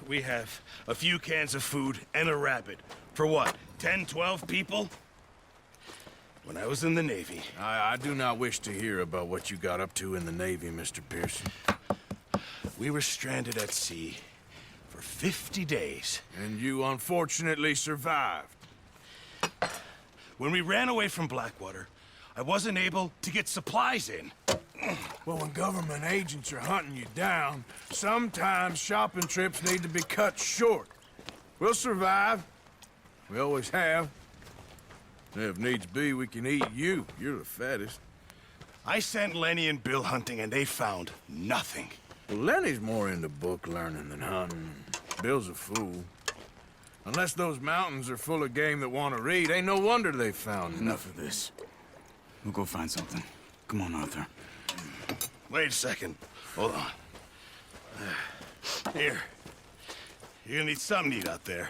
We have a few cans of food and a rabbit. For what, 10, 12 people? When I was in the Navy... I do not wish to hear about what you got up to in the Navy, Mr. Pearson. We were stranded at sea for 50 days. And you unfortunately survived. When we ran away from Blackwater, I wasn't able to get supplies in. Well, when government agents are hunting you down, sometimes shopping trips need to be cut short. We'll survive. We always have. If needs be, we can eat you. You're the fattest. I sent Lenny and Bill hunting, and they found nothing. Well, Lenny's more into book learning than hunting. Bill's a fool. Unless those mountains are full of game that want to read, ain't no wonder they found Enough of this. We'll go find something. Come on, Arthur. Wait a second. Hold on. Here. You're gonna need something to eat out there.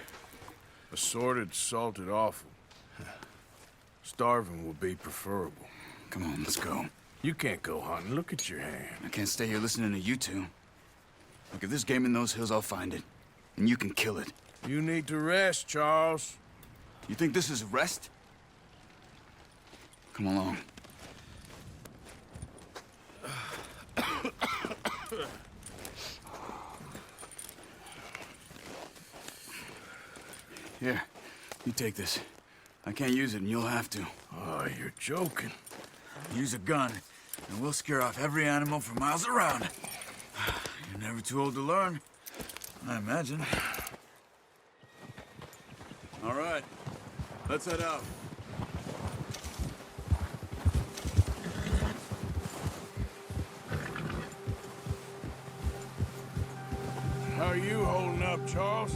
Assorted, salted offal. Starving would be preferable. Come on, let's go. You can't go hunting. Look at your hand. I can't stay here listening to you two. Look, if there's game in those hills, I'll find it. And you can kill it. You need to rest, Charles. You think this is rest? Come along. Here, you take this. I can't use it, and you'll have to. Oh, you're joking. Use a gun, and we'll scare off every animal for miles around. You're never too old to learn, I imagine. All right, let's head out. How are you holding up, Charles?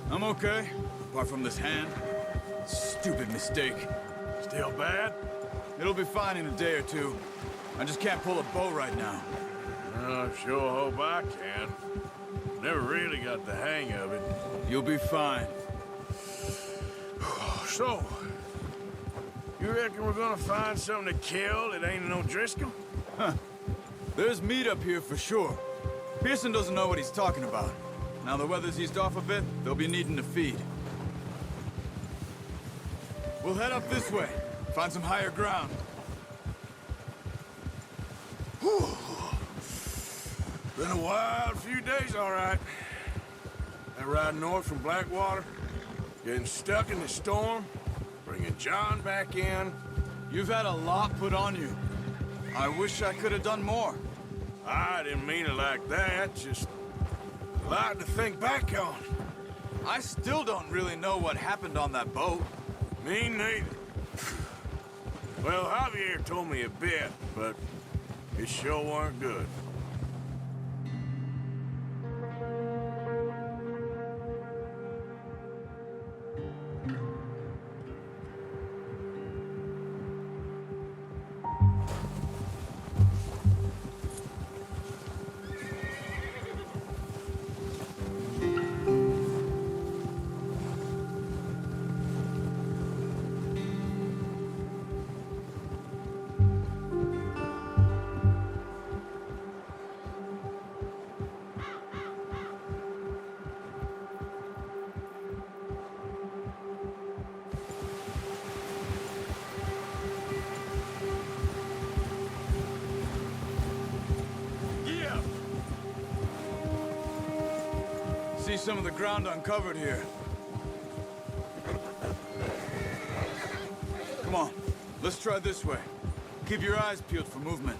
I'm okay, apart from this hand. Stupid mistake. Still bad? It'll be fine in a day or two. I just can't pull a bow right now. I sure hope I can. Never really got the hang of it. You'll be fine. So, you reckon we're gonna find something to kill that ain't no Driscoll? There's meat up here for sure. Pearson doesn't know what he's talking about. Now the weather's eased off a bit, they'll be needing to feed. We'll head up this way. Find some higher ground. Whew. Been a wild few days, all right. That ride north from Blackwater, getting stuck in the storm, bringing John back in. You've had a lot put on you. I wish I could have done more. I didn't mean it like that, just a lot to think back on. I still don't really know what happened on that boat. Me neither. Well, Javier told me a bit, but it sure weren't good. See some of the ground uncovered here. Come on, let's try this way. Keep your eyes peeled for movement.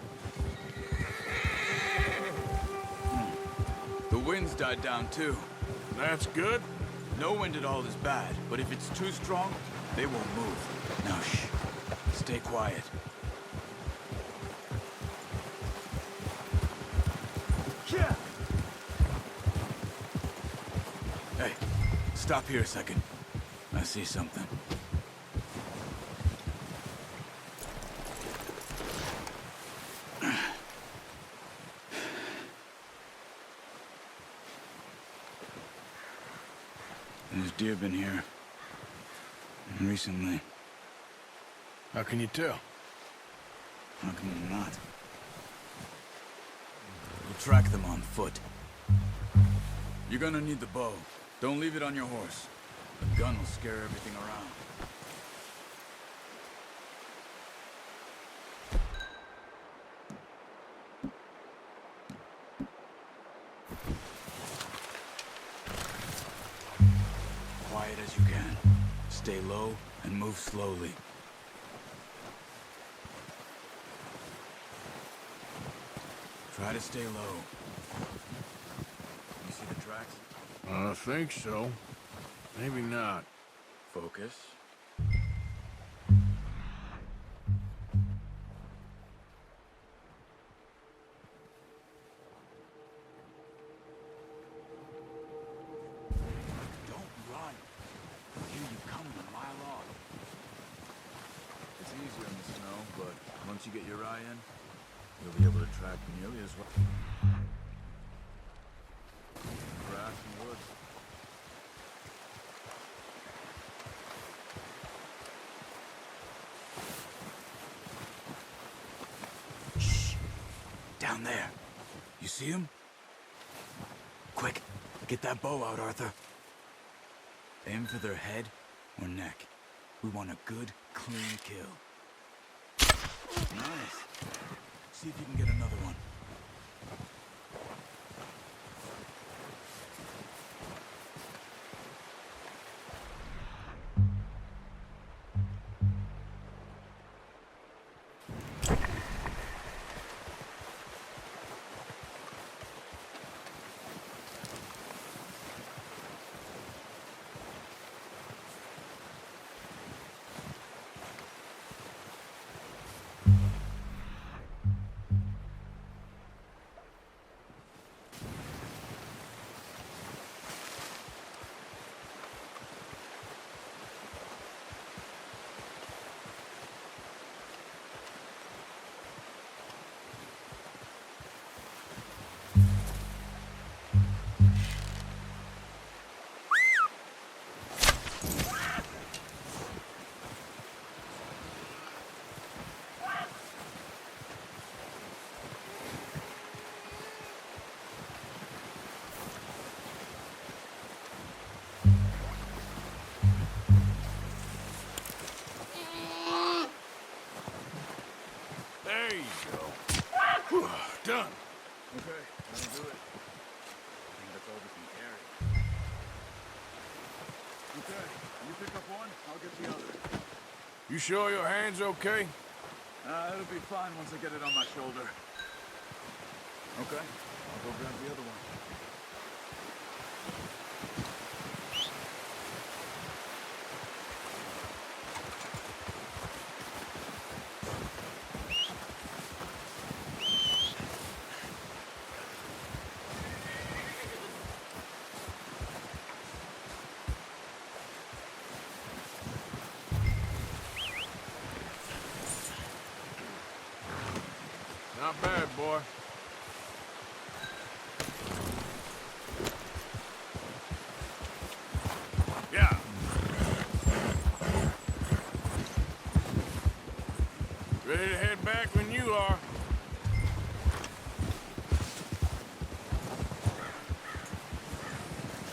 The wind's died down too. That's good. No wind at all is bad, but if it's too strong, they won't move. Now shh, stay quiet. Yeah. Hey, stop here a second. I see something. There's deer been here. Recently. How can you tell? How can you not? We'll track them on foot. You're gonna need the bow. Don't leave it on your horse. The gun will scare everything around. Quiet as you can. Stay low and move slowly. Try to stay low. You see the tracks? I think so. Maybe not. Focus. Don't run. Here you come a mile off. It's easier in the snow, but once you get your eye in, you'll be able to track nearly as well. Grass and woods. Shh. Down there. You see him? Quick, get that bow out, Arthur. Aim for their head or neck. We want a good, clean kill. Nice. See if you can get another one. There you go. Whew, done. Okay, that'll do it. I think that's all we can carry. Okay, you pick up one, I'll get the other. You sure your hand's okay? It'll be fine once I get it on my shoulder. Okay, I'll go grab the other one. Not bad, boy. Yeah. Ready to head back when you are.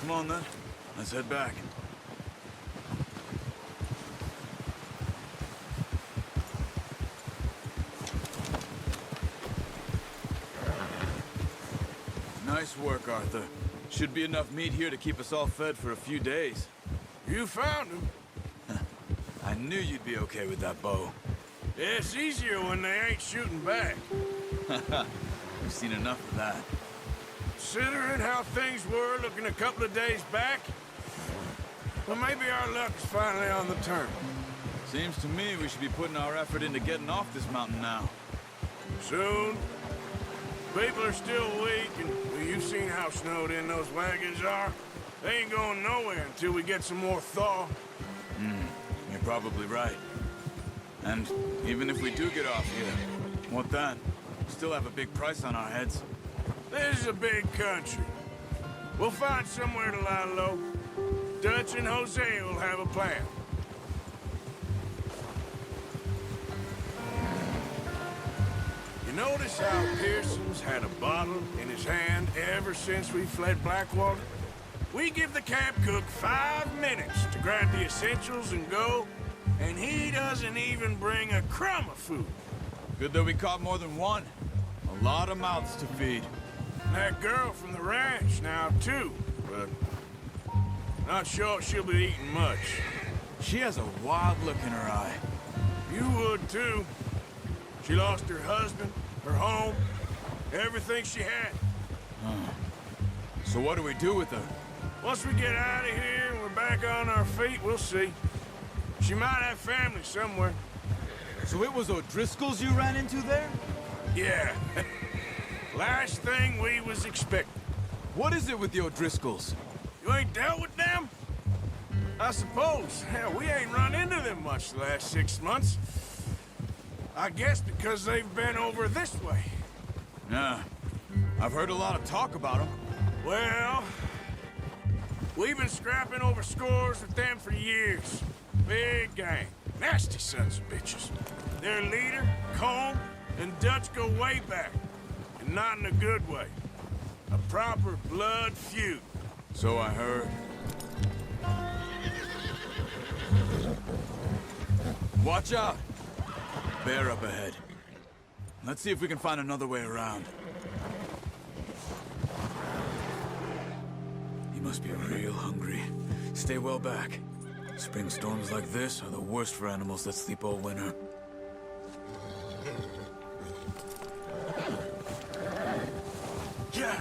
Come on, then. Let's head back. Nice work, Arthur. Should be enough meat here to keep us all fed for a few days. You found him. I knew you'd be okay with that bow. It's easier when they ain't shooting back. We've seen enough of that. Considering how things were looking a couple of days back, well, maybe our luck's finally on the turn. Seems to me we should be putting our effort into getting off this mountain now. Soon. People are still weak, and well, you've seen how snowed in those wagons are. They ain't going nowhere until we get some more thaw. You're probably right. And even if we do get off here, what then? Still have a big price on our heads. This is a big country. We'll find somewhere to lie low. Dutch and Jose will have a plan. You notice how Pearson's had a bottle in his hand ever since we fled Blackwater? We give the camp cook 5 minutes to grab the essentials and go, and he doesn't even bring a crumb of food. Good that we caught more than one. A lot of mouths to feed. And that girl from the ranch now, too, but not sure she'll be eating much. She has a wild look in her eye. You would, too. She lost her husband, her home, everything she had. So what do we do with her? Once we get out of here and we're back on our feet, we'll see. She might have family somewhere. So it was O'Driscoll's you ran into there? Yeah. Last thing we was expecting. What is it with the O'Driscolls? You ain't dealt with them? I suppose. Hell, we ain't run into them much the last 6 months. I guess because they've been over this way. Nah. I've heard a lot of talk about them. Well, we've been scrapping over scores with them for years. Big gang. Nasty sons of bitches. Their leader, Colm, and Dutch go way back. And not in a good way. A proper blood feud. So I heard. Watch out! Bear up ahead. Let's see if we can find another way around. He must be real hungry. Stay well back. Spring storms like this are the worst for animals that sleep all winter. Yeah.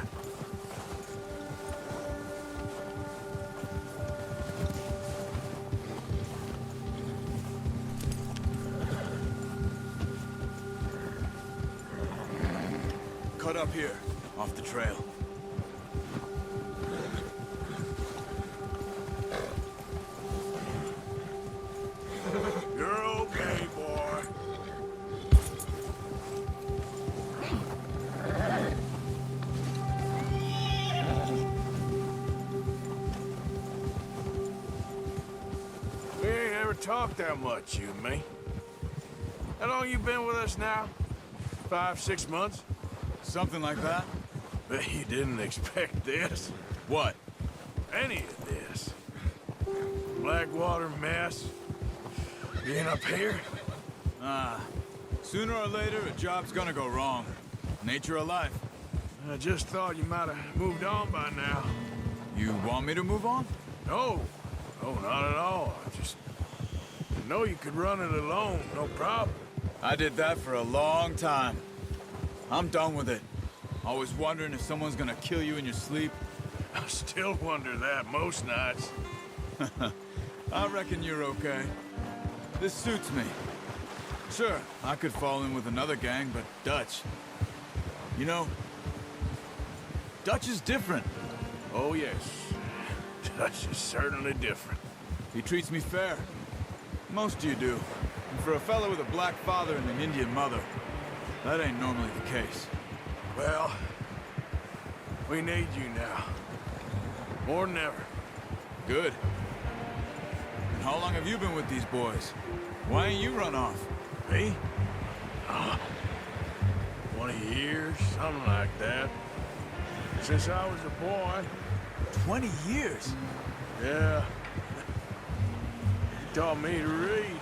Cut up here, off the trail. You're okay, boy. We ain't ever talked that much, you and me. How long you been with us now? 5, 6 months? Something like that? Bet you didn't expect this. What? Any of this. Blackwater mess. Being up here? Sooner or later, a job's gonna go wrong. Nature of life. I just thought you might have moved on by now. You want me to move on? No. No, not at all. I just know you could run it alone, no problem. I did that for a long time. I'm done with it. Always wondering if someone's gonna kill you in your sleep. I still wonder that most nights. I reckon you're okay. This suits me. Sure, I could fall in with another gang, but Dutch... You know, Dutch is different. Oh, yes. Dutch is certainly different. He treats me fair. Most of you do. And for a fella with a black father and an Indian mother, that ain't normally the case. Well, we need you now. More than ever. Good. And how long have you been with these boys? Why ain't you run off? Me? 20 years, something like that. Since I was a boy. 20 years? Yeah. He taught me to read.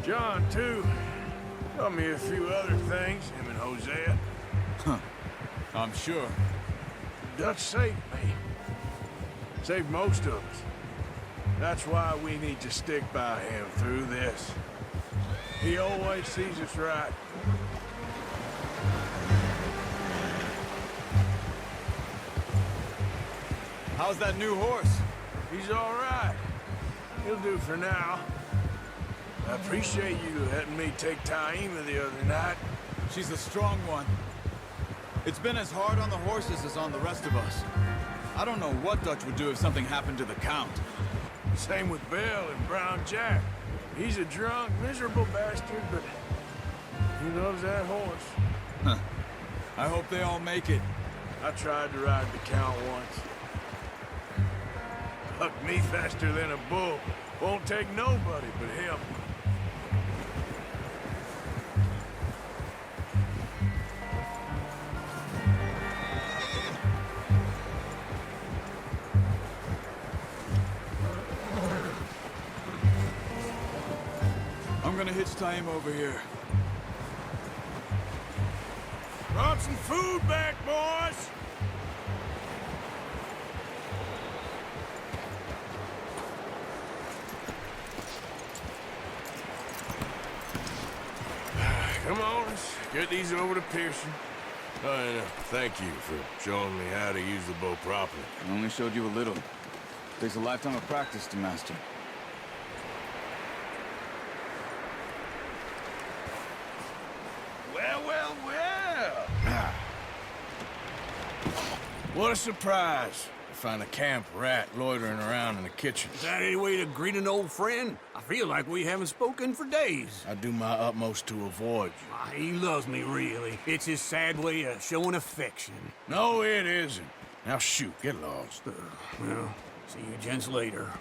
John, too. Taught me a few other things, him and Hosea. I'm sure. Dutch saved me. Saved most of us. That's why we need to stick by him through this. He always sees us right. How's that new horse? He's all right. He'll do for now. I appreciate you letting me take Taima the other night. She's a strong one. It's been as hard on the horses as on the rest of us. I don't know what Dutch would do if something happened to the Count. Same with Bill and Brown Jack. He's a drunk, miserable bastard, but he loves that horse. I hope they all make it. I tried to ride the Count once. Bucked me faster than a bull. Won't take nobody but him. gonna hitch tie him over here. Brought some food back, boys! Come on, let's get these over to Pearson. Oh, and thank you for showing me how to use the bow properly. I only showed you a little. Takes a lifetime of practice to master. Well, well, well. What a surprise to find a camp rat loitering around in the kitchen. Is that any way to greet an old friend? I feel like we haven't spoken for days. I do my utmost to avoid you. Ah, he loves me, really. It's his sad way of showing affection. No, it isn't. Now shoot, get lost. Well, see you gents later.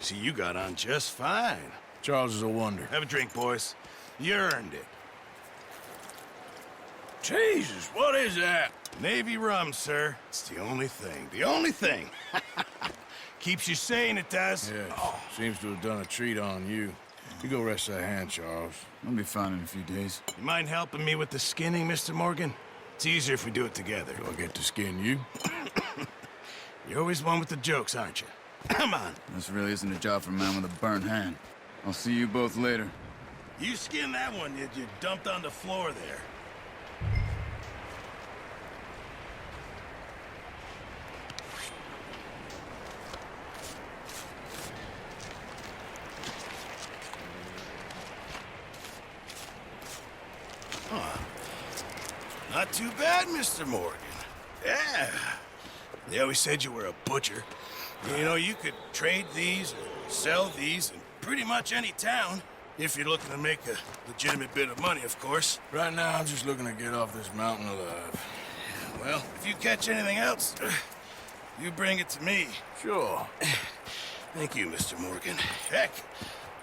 See, you got on just fine. Charles is a wonder. Have a drink, boys. You earned it. Jesus, what is that? Navy rum, sir. It's the only thing. The only thing. Keeps you sane, it does. Yeah, seems to have done a treat on you. You go rest that hand, Charles. I'll be fine in a few days. You mind helping me with the skinning, Mr. Morgan? It's easier if we do it together. Do I get to skin you? You're always one with the jokes, aren't you? Come on. This really isn't a job for a man with a burnt hand. I'll see you both later. You skinned that one you dumped on the floor there. Not too bad, Mr. Morgan. Yeah. They always said you were a butcher. You know, you could trade these, or sell these in pretty much any town. If you're looking to make a legitimate bit of money, of course. Right now, I'm just looking to get off this mountain alive. Well, if you catch anything else, you bring it to me. Sure. Thank you, Mr. Morgan. Heck,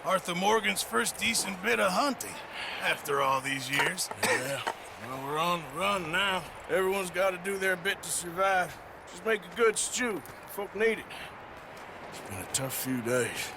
Arthur Morgan's first decent bit of hunting after all these years. Yeah. Well, we're on the run now. Everyone's got to do their bit to survive. Just make a good stew. Folk need it. It's been a tough few days.